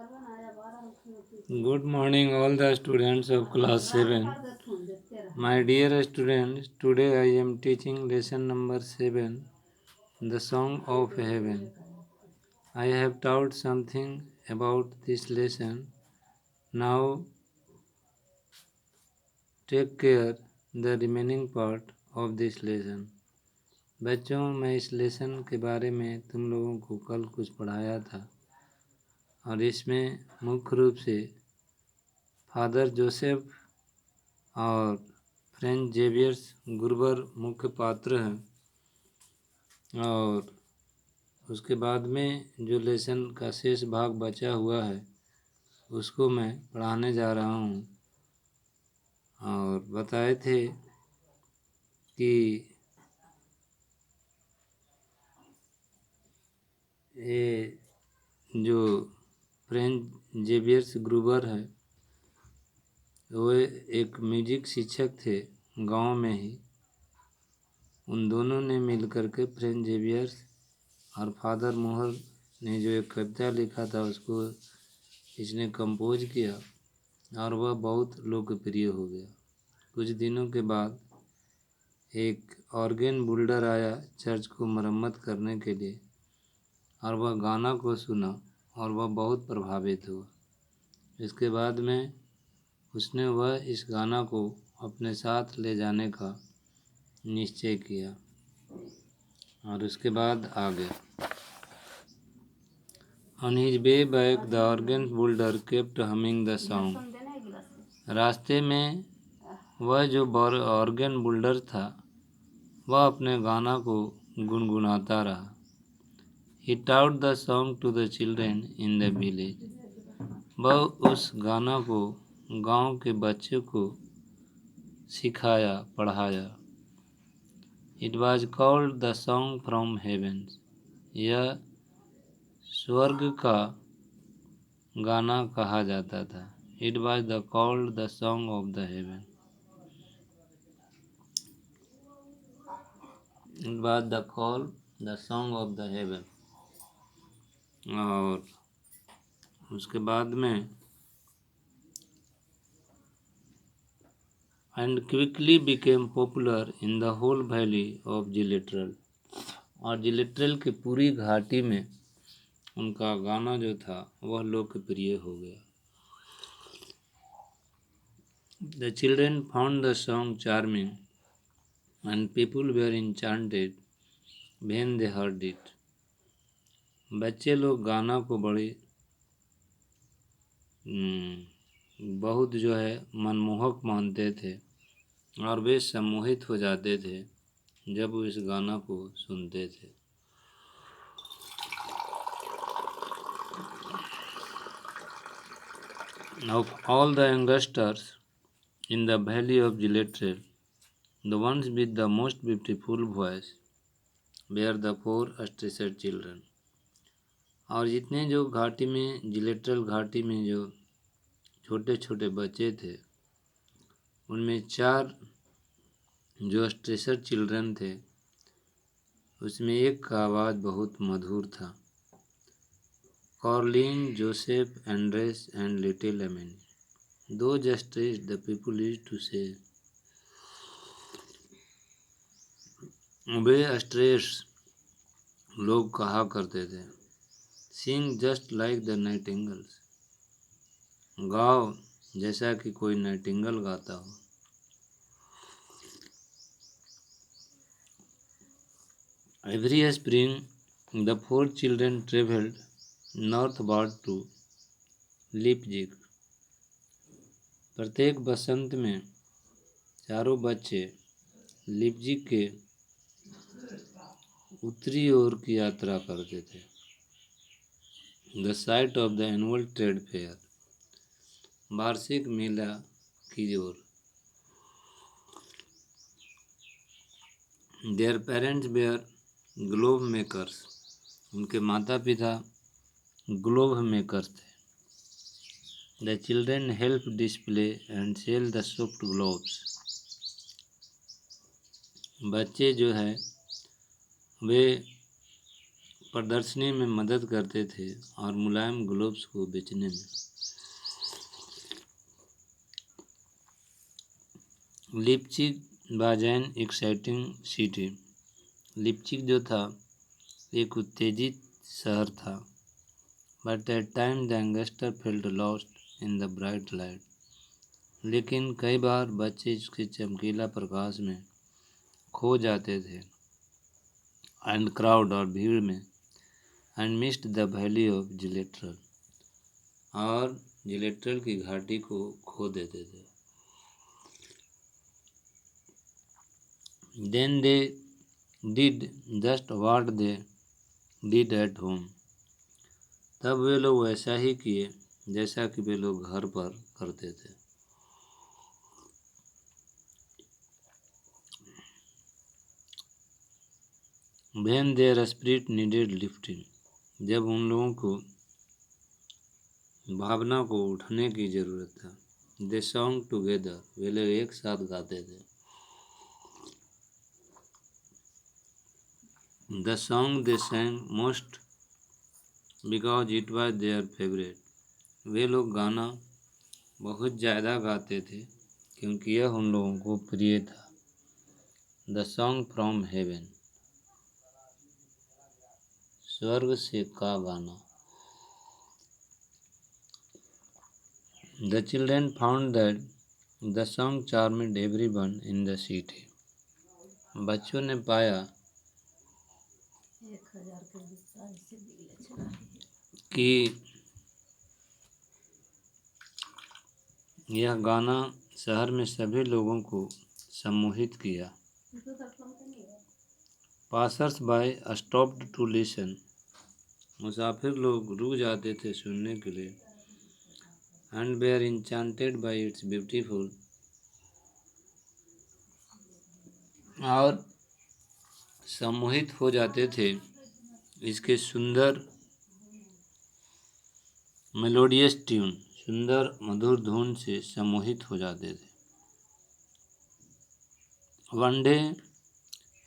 Good morning, all the students of class 7. My dear students, today I am teaching lesson number 7, The Song of Heaven. I have taught something about this lesson. Now take care the remaining part of this lesson. बच्चों, मैं इस lesson के बारे में तुम लोगों को कल कुछ पढ़ाया था और इसमें मुख्य रूप से फादर जोसेफ और फ्रेंच जेवियर्स गुरबर मुख्य पात्र हैं। और उसके बाद में जो लेसन का शेष भाग बचा हुआ है उसको मैं पढ़ाने जा रहा हूँ। और बताए थे कि ये जो फ्रेंच जेवियर्स ग्रुबर है वो एक म्यूजिक शिक्षक थे गांव में ही। उन दोनों ने मिलकर के फ्रेंच जेवियर्स और फादर मोहर ने जो एक कविता लिखा था उसको इसने कंपोज किया और वह बहुत लोकप्रिय हो गया। कुछ दिनों के बाद एक ऑर्गन बिल्डर आया चर्च को मरम्मत करने के लिए और वह गाना को सुना और वह बहुत प्रभावित हुआ। इसके बाद में उसने वह इस गाना को अपने साथ ले जाने का निश्चय किया और उसके बाद आ गया। On his way back, the organ builder kept humming the song. रास्ते में वह जो ऑर्गन बिल्डर था वह अपने गाना को गुनगुनाता रहा। He taught the song to the children in the village. वह उस गाना को गांव के बच्चों को सिखाया, पढ़ाया। It was called the song from heaven. यह स्वर्ग का गाना कहा जाता था। It was called the song of the heaven. It was called the song of the heaven. और उसके बाद में and quickly became popular in the whole valley of Gilitral. और जिलेट्रल की पूरी घाटी में उनका गाना जो था वह लोकप्रिय हो गया। The children found the song charming and people were enchanted when they heard it. बच्चे लोग गाना को बड़े बहुत जो है मनमोहक मानते थे और वे सम्मोहित हो जाते थे जब वो इस गाना को सुनते थे। Of all the youngsters in the valley of Gilitral, the ones with the most beautiful voice were the four Astrasad children. और जितने जो घाटी में जिलेट्रल घाटी में जो छोटे छोटे बच्चे थे उनमें 4 जो स्ट्रेसर चिल्ड्रन थे उसमें एक का आवाज़ बहुत मधुर था। Corlin, Joseph, Andres and little Emin. Those stressed the people used to say. वे स्ट्रेस लोग कहा करते थे Sing just like the nightingales. गाओ जैसा कि कोई नाइटिंगल गाता हो। Every spring, the 4 children traveled northward to Leipzig. प्रत्येक बसंत में चारों बच्चे लिपजिग के उत्तरी ओर की यात्रा करते थे। The site of the annual trade fair. वार्षिक मेला की ओर। Their parents were glove makers. उनके माता पिता ग्लोव मेकर्स थे। The children help display and sell the soft gloves. बच्चे जो है वे प्रदर्शनी में मदद करते थे और मुलायम ग्लोब्स को बेचने में। Leipzig was an exciting city. Leipzig जो था एक उत्तेजित शहर था। But at time the youngster felt lost in the bright light. लेकिन कई बार बच्चे इसके चमकीला प्रकाश में खो जाते थे एंड क्राउड और भीड़ में and missed the valley of जिलेट्रल और जिलेट्रल की घाटी को खो देते थे। Then they did just what they did at home. तब वे लोग वैसा ही किए जैसा कि वे लोग घर पर करते थे। When their spirit needed lifting, जब उन लोगों को भावना को उठने की जरूरत था, they sang together, वे लोग एक साथ गाते थे। The song they sang most because it was their favorite, वे लोग गाना बहुत ज़्यादा गाते थे क्योंकि यह उन लोगों को प्रिय था। The song from heaven, स्वर्ग से का गाना। The children found that the song charmed everyone in the city. बच्चों ने पाया कि यह गाना शहर में सभी लोगों को सम्मोहित किया। Passers by stopped to listen, मुसाफिर लोग रुक जाते थे सुनने के लिए। And were enchanted by its beautiful, और सम्मोहित हो जाते थे इसके सुंदर मेलोडियस ट्यून, सुंदर मधुर धुन से सम्मोहित हो जाते थे। One day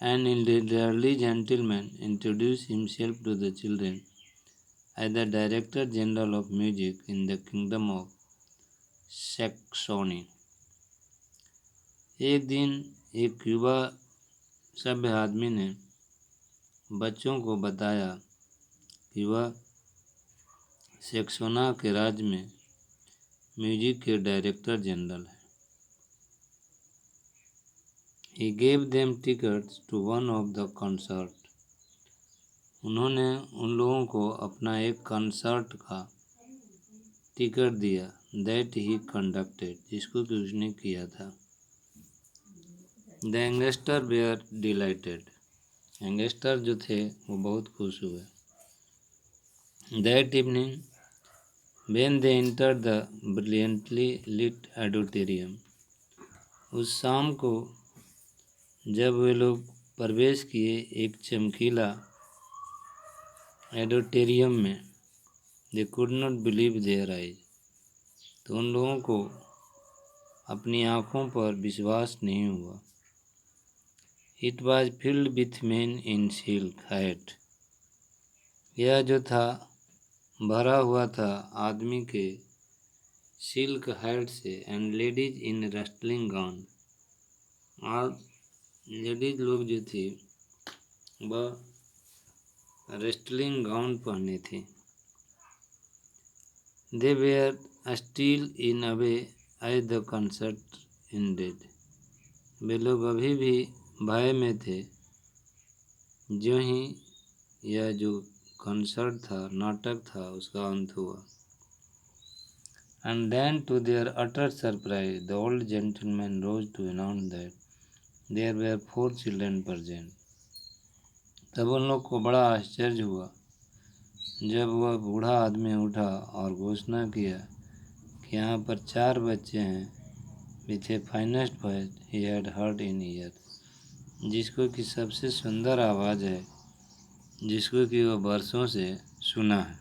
an elderly gentleman introduced himself to the children as the Director General of Music in the Kingdom of Saxony. एक दिन एक युवा सभ्य आदमी ने बच्चों को बताया कि वह सेक्सोना के राज्य में म्यूजिक के डायरेक्टर जनरल है। He gave them tickets to one of the concert. उन्होंने उन लोगों को अपना एक कंसर्ट का टिकट दिया that he conducted, जिसको कि उसने किया था। The youngster were delighted. Youngster जो थे वो बहुत खुश हुए। That evening, when they entered the brilliantly lit auditorium, उस शाम को जब वे लोग प्रवेश किए एक चमकीला ऑडिटोरियम में, they could not believe their eyes, तो उन लोगों को अपनी आँखों पर विश्वास नहीं हुआ। It was filled with men in silk hat. यह जो था भरा हुआ था आदमी के सिल्क हैट से, and ladies in wrestling gown, और लेडीज लोग जो थी वह रेस्टलिंग गाउन पहने थे। They were still in a way as the concert ended. वे लोग अभी भी भय में थे जो ही यह जो कंसर्ट था, नाटक था, उसका अंत हुआ। And then to their utter surprise, the old gentleman rose to announce that there were 4 children present. तब उन लोग को बड़ा आश्चर्य हुआ जब वह बूढ़ा आदमी उठा और घोषणा किया कि यहाँ पर 4 बच्चे हैं with a finest voice he had heard in years, जिसको कि सबसे सुंदर आवाज़ है जिसको कि वह वर्षों से सुना है।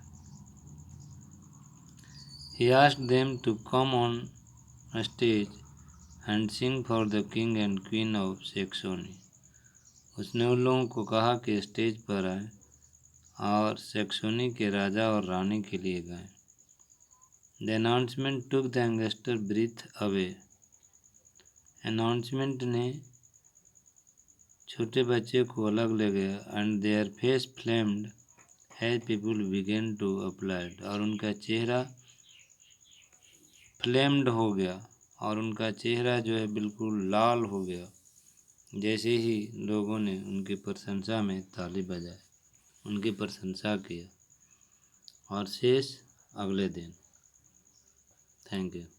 He asked them to come on stage and sing for the king and queen of Saxony. उसने उन लोगों को कहा कि स्टेज पर आए और सैक्सोनी के राजा और रानी के लिए गाएं। The announcement took the youngster breath away. Announcement ने छोटे बच्चे को अलग ले गया। And their face flamed as people began to applaud. और उनका चेहरा फ्लेम्ड हो गया और उनका चेहरा जो है बिल्कुल लाल हो गया जैसे ही लोगों ने उनकी प्रशंसा में ताली बजाए, उनकी प्रशंसा किया। और शेष अगले दिन। Thank you.